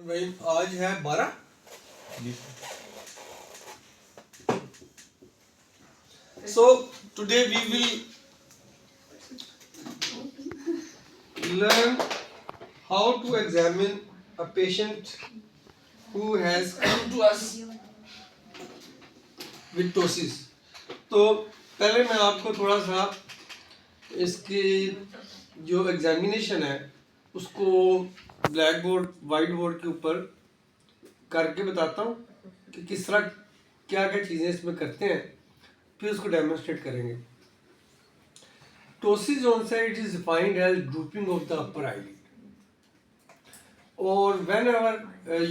भाई आज है 12। So today we will learn how to examine a patient who has come to us with ptosis. तो पहले मैं आपको थोड़ा सा इसकी जो एग्जामिनेशन है उसको ब्लैक बोर्ड वाइट बोर्ड के ऊपर करके बताता हूँ कि किस तरह क्या क्या चीज़ें इसमें करते हैं, फिर उसको डेमोन्स्ट्रेट करेंगे। Ptosis onset it is defined as drooping of the upper eyelid. Or whenever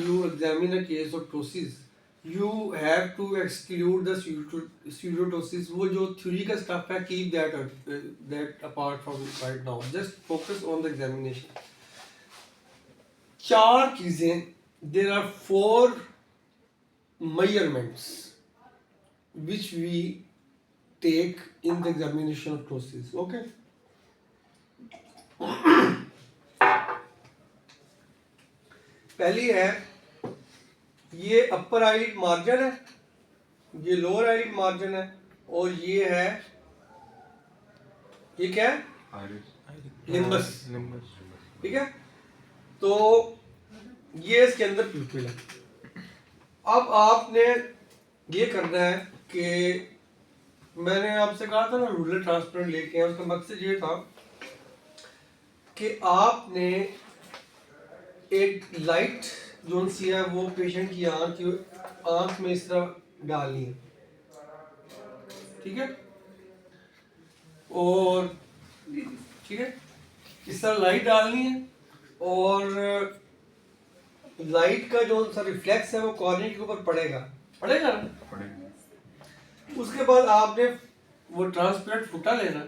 you examine a case of ptosis, you have to exclude the pseudotosis. वो जो theory का stuff है, keep that apart from it right now. Just focus on the examination. चार चीजें, there are 4 measurements which we take in the examination of ptosis. Okay. पहली है, ये अपर eyelid margin है, ये लोअर आईलिड मार्जिन है, और ये है, ये क्या है, लिम्बस। ठीक है, तो ये इसके अंदर प्यूपिल है। अब आपने ये करना है कि मैंने आपसे कहा था ना रूलर ट्रांसपेरेंट लेके आए, उसका मकसद ये था कि आपने एक लाइट जो सी है वो पेशेंट की आंख में इस तरह डालनी है। ठीक है, और ठीक है, इस तरह लाइट डालनी है, और लाइट का जो सा रिफ्लेक्स है वो कॉर्निया के ऊपर पड़ेगा ना। उसके बाद आपने वो ट्रांसपेरेंट फुटा लेना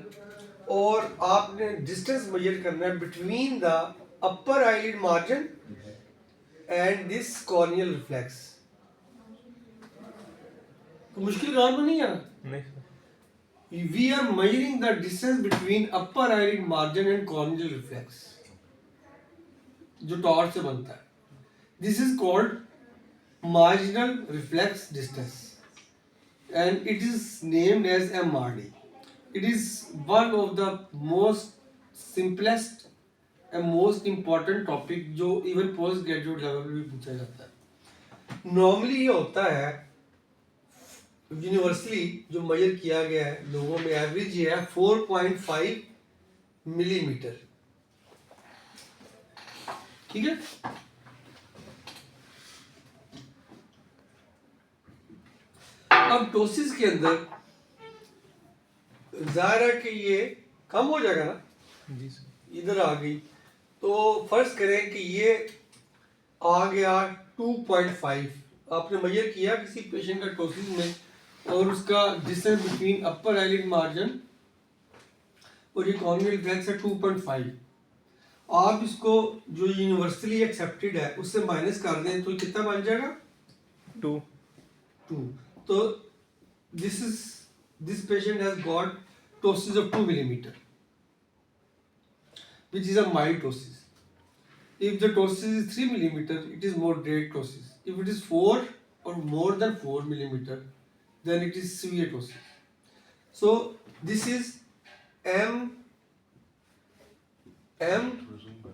और आपने डिस्टेंस मेजर करना है between the upper eyelid margin and this corneal reflex. तो मुश्किल काम तो नहीं है ना? We are measuring the distance between upper eyelid margin and corneal reflex जो टॉर्च से बनता है। This is called marginal reflex distance and it is named as MRD. It is one of the most simplest and most important topic जो even post graduate level में भी पूछा जाता है। Normally ये होता है यूनिवर्सली जो मेजर किया गया है लोगों में, एवरेज ये है 4.5 मिलीमीटर। ठीक है, अब टोसिस के अंदर जाहिर है कि ये कम हो जाएगा ना जी सर। इधर आ गई तो फर्ज करें कि ये आ गया 2.5। आपने मेजर किया किसी पेशेंट का टोसिस में और उसका distance between upper eyelid margin और ये कॉर्नियल रिफ्लेक्स है 2.5। आप इसको जो यूनिवर्सली एक्सेप्टेड है उससे माइनस कर दें तो कितना बन जाएगा 2। तो this patient has got ptosis of 2 millimeter, which is a mild ptosis. If the ptosis is 3 millimeter, it is moderate ptosis. If it is 4 or more than 4 millimeter, then it is severe ptosis. So this is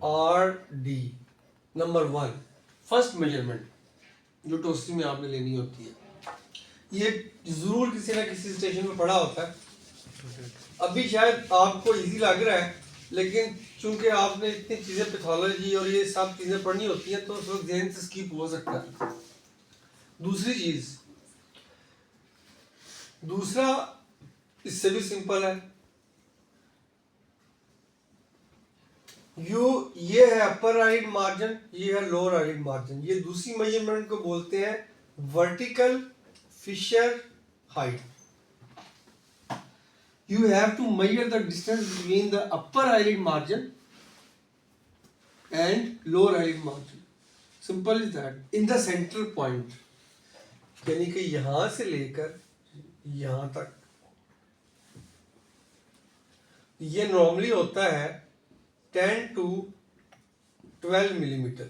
MRD number 1, first measurement जो ptosis में आपने लेनी होती है। ये जरूर किसी ना किसी स्टेशन पे पढ़ा होता है। अभी शायद आपको इजी लग रहा है, लेकिन चूंकि आपने इतनी चीजें पैथोलॉजी और ये सब चीजें पढ़नी होती हैं तो उस वक्त ध्यान से स्किप हो सकता है। दूसरी चीज, दूसरा इससे भी सिंपल है। ये है अपर आईलिड मार्जिन, ये है लोअर आईलिड मार्जिन। ये दूसरी मेजरमेंट को बोलते हैं vertical fissure height. You have to measure the distance between the upper eyelid margin and lower eyelid margin. Simple is that. In the central point, यानी कि यहां से लेकर यहां तक, ये नॉर्मली होता है 10 to 12 मिलीमीटर।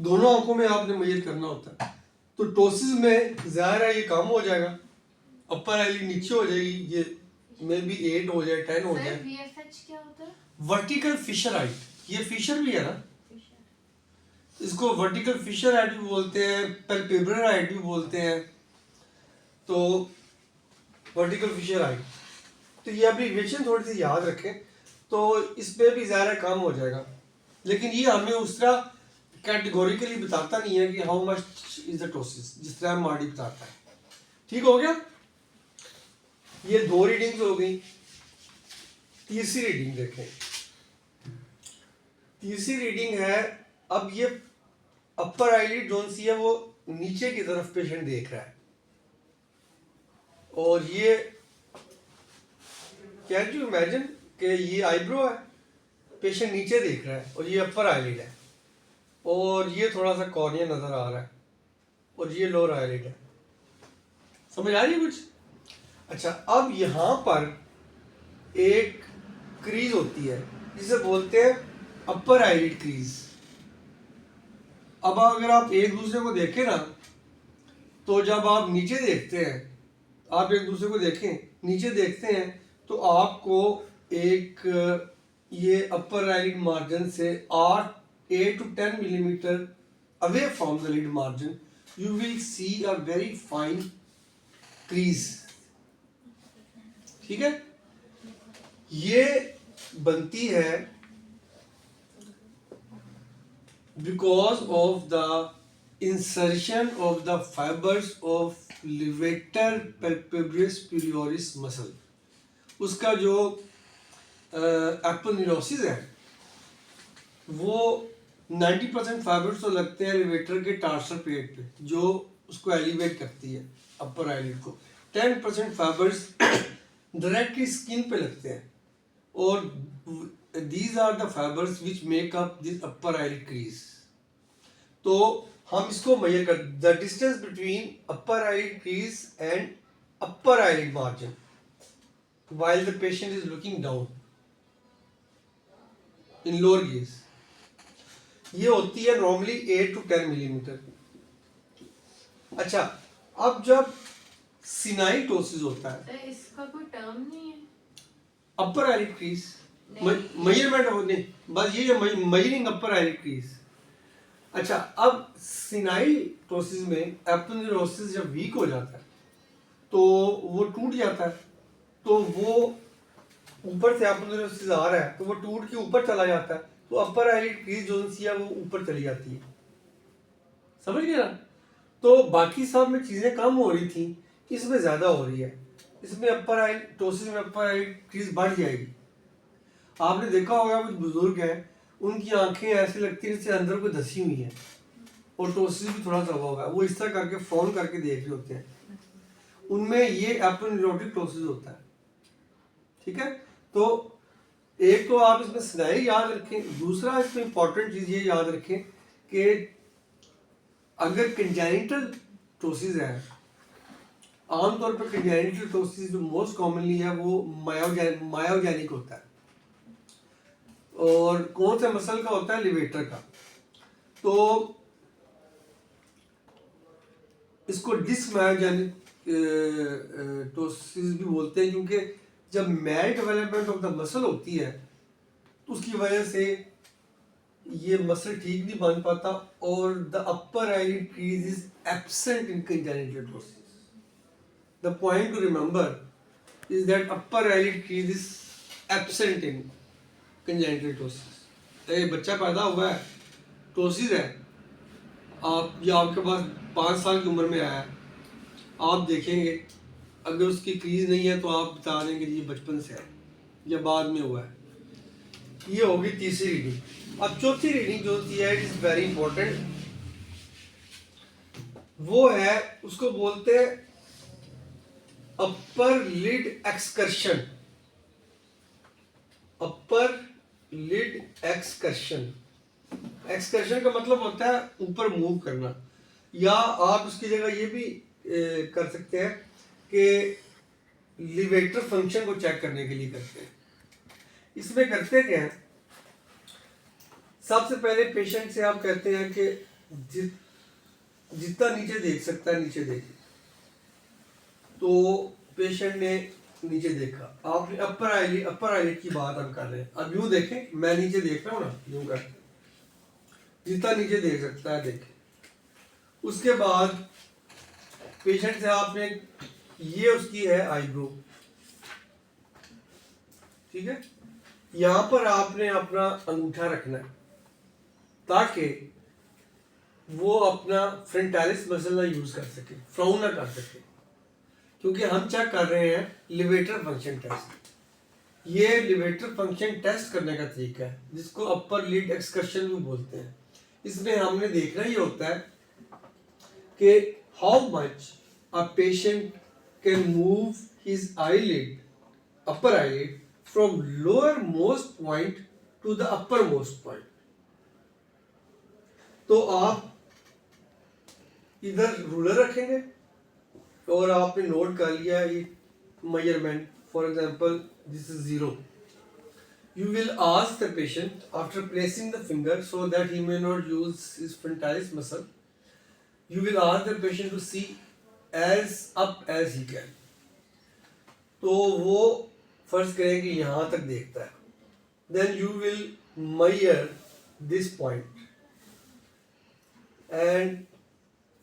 दोनों आंखों में आपने मेजर करना होता है। तो टोसिस में ज़ाहिर है ये कम हो जाएगा, अपर आईलिड नीचे हो जाएगी, ये मे बी 8 हो जाए 10 हो जाए। VFH क्या होता है? वर्टिकल फिशर हाइट, ये फिशर भी है ना, इसको वर्टिकल फिशर हाइट भी बोलते हैं, पैल्पेब्रल हाइट भी बोलते हैं। तो वर्टिकल फिशर हाइट, तो ये एब्रीविएशन थोड़ी सी याद रखें, तो इसमें भी ज़्यादा कम हो जाएगा। लेकिन ये हमें उस तरह कैटेगोरिकली बताता नहीं है कि how much is the ptosis, जिस तरह मार्डी बताता है। ठीक हो गया, ये 2 रीडिंग्स हो गई। तीसरी रीडिंग देखें, तीसरी रीडिंग है, अब ये अपर आईलिड जोन सी है वो नीचे की तरफ पेशेंट देख रहा है, और ये कैन यू इमेजिन कि ये आईब्रो है, पेशेंट नीचे देख रहा है, और ये अपर आईलिड है, और ये थोड़ा सा कॉर्निया नजर आ रहा है, और ये लोअर आईलिड है। समझ आ रही है कुछ? अच्छा, अब यहाँ पर एक क्रीज होती है जिसे बोलते हैं अपर आईलिड क्रीज। अब अगर आप एक दूसरे को देखें ना, तो जब आप नीचे देखते हैं, आप एक दूसरे को देखें नीचे देखते हैं, तो आपको एक ये अपर आईलिड मार्जिन से 8 to 10 millimetre away from the lid margin you will see a very fine crease. ठीक है, ये बनती है because of the insertion of the fibers of levator palpebrae superioris muscle। उसका जो एपोन्यूरोसिस है वो 90% फाइबर्स तो लगते हैं लेवेटर के टार्सर पेट पे, जो उसको एलिवेट करती है अपर आईलिड को। 10% फाइबर्स डायरेक्टली स्किन पे लगते हैं, और these are the fibers which make up this upper eyelid crease। तो हम इसको मेजर कर, the distance between upper eyelid crease and upper eyelid margin while the patient is looking down in lower gaze, ये होती है normally 8 to 10 millimetre. अच्छा, अब जब सिनाइटोसिस होता है, तो इसका कोई टर्म नहीं है? अपर आईलिड क्रीज मेजरमेंट होने, बस ये मेजरिंग अपर आईलिड क्रीज। अच्छा, अब सिनाइटोसिस में एपोन्यूरोसिस जब वीक हो जाता है तो वो टूट जाता है, तो वो ऊपर से एपोन्यूरोसिस आ रहा है तो वो टूट के ऊपर चला जाता है, तो अपर आईलिड क्रीज जो सी है वो ऊपर चली जाती है। समझ गए ना? तो बाकी सब में चीज़ें कम हो रही थी, इसमें ज़्यादा हो रही है। इसमें अपर आईलिडोसिस में अपर आईलिड क्रीज बढ़ जाएगी। आपने देखा होगा कुछ बुजुर्ग हैं, उनकी आंखें ऐसे लगती है जैसे अंदर कोई धसी हुई है, और टोसिस भी थोड़ा सा होगा, वो इस तरह करके फोन करके देख रहे होते हैं, उनमें ये एपोन्यूरोटिक टोसिस होता है। ठीक है, तो एक तो आप इसमें सिनाई याद रखें, दूसरा इसमें इंपॉर्टेंट चीज़ ये याद रखें कि अगर कंजेनिटल टोसिस है, आमतौर पर कंजेनिटल टोसिस जो मोस्ट कॉमनली है वो मायोजेनिक होता है, और कौन से मसल का होता है? लिवेटर का। तो इसको डिस्मायोजेनिक टोसिस भी बोलते हैं, क्योंकि जब मैल डेवलपमेंट ऑफ द मसल होती है तो उसकी वजह से ये मसल ठीक नहीं बन पाता, और the upper eyelid crease is absent in congenital ptosis. The point two remember is that upper eyelid crease is absent in congenital ptosis. एक बच्चा पैदा हुआ है, टोसिस है, आप या आपके पास 5 साल की उम्र में आया है, आप देखेंगे अगर उसकी क्रीज नहीं है तो आप बता देंगे ये बचपन से है या बाद में हुआ है। ये होगी तीसरी रीडिंग। अब चौथी रीडिंग जो होती है, इट इज वेरी इंपॉर्टेंट, वो है, उसको बोलते हैं अपर लिड एक्सकर्शन। अपर लिड एक्सकर्शन, एक्सकर्शन का मतलब होता है ऊपर मूव करना, या आप उसकी जगह ये भी कर सकते हैं कि लिवेटर फंक्शन को चेक करने के लिए करते हैं। इसमें करते क्या है, सबसे पहले पेशेंट से आप कहते हैं कि जितना नीचे देख सकता है नीचे देखे। तो पेशेंट ने नीचे देखा, आपने अपर आईलिड की बात हम कर रहे हैं। अब यूं देखें, मैं नीचे देख रहा हूँ ना, यूं कर, जितना नीचे देख सकता है देखे। उसके बाद पेशेंट से आपने, ये उसकी है आईब्रो, ठीक है, यहां पर आपने अपना अंगूठा रखना है ताकि वो अपना फ्रंटालिस मसल ना यूज कर सके, फ्राउन ना कर सके, क्योंकि हम चेक कर रहे हैं लिवेटर फंक्शन टेस्ट। ये लिवेटर फंक्शन टेस्ट करने का तरीका है जिसको अपर लिड एक्सकर्शन भी बोलते हैं। इसमें हमने देखना ही होता है कि how much a patient can move his eyelid, upper eyelid, from lower most point two the upper most point. तो आप इधर रूलर रखेंगे और आपने नोट कर लिया ये measurement, for example this is 0। You will ask the patient after placing the finger so that he may not use his frontalis muscle. You will ask the patient to see as up as he can. तो वो फर्ज करें कि यहाँ तक देखता है। Then you will measure this point and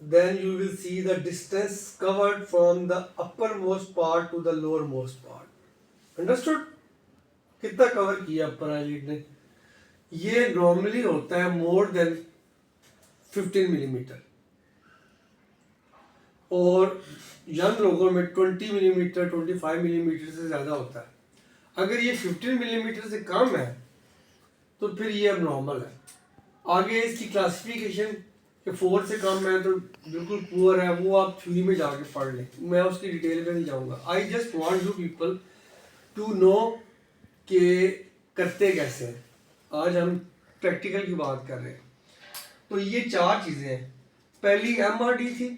then you will see the distance covered from the uppermost part to the lowermost part. Understood? कितना कवर किया अपर आईलिड ने? ये नॉर्मली होता है मोर देन 15 मिलीमीटर और यंग लोगों में 20 millimetre 25 millimetre से ज़्यादा होता है। अगर ये 15 मिलीमीटर से कम है तो फिर ये अब नॉर्मल है। आगे इसकी क्लासिफिकेशन के 4 से कम है तो बिल्कुल पुअर है, वो आप थ्योरी में जाके पढ़ लें, मैं उसकी डिटेल में नहीं जाऊँगा। I just want you people to know कि करते कैसे हैं। आज हम प्रैक्टिकल की बात कर रहे हैं। तो ये 4 चीज़ें हैं। पहली MRD थी,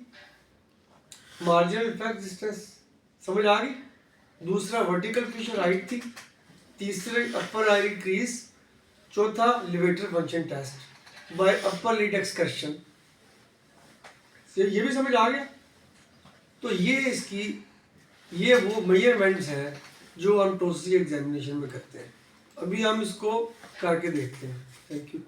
मार्जिनल रिफ्लेक्स डिस्टेंस, समझ आ गई। दूसरा वर्टिकल फिशर हाइट थी, तीसरे अपर आईलिड क्रीज, चौथा levator function test by upper lid excursion. ये भी समझ आ गया। तो ये वो मेजरमेंट्स हैं जो हम टोसी एग्जामिनेशन में करते हैं। अभी हम इसको करके देखते हैं। Thank you.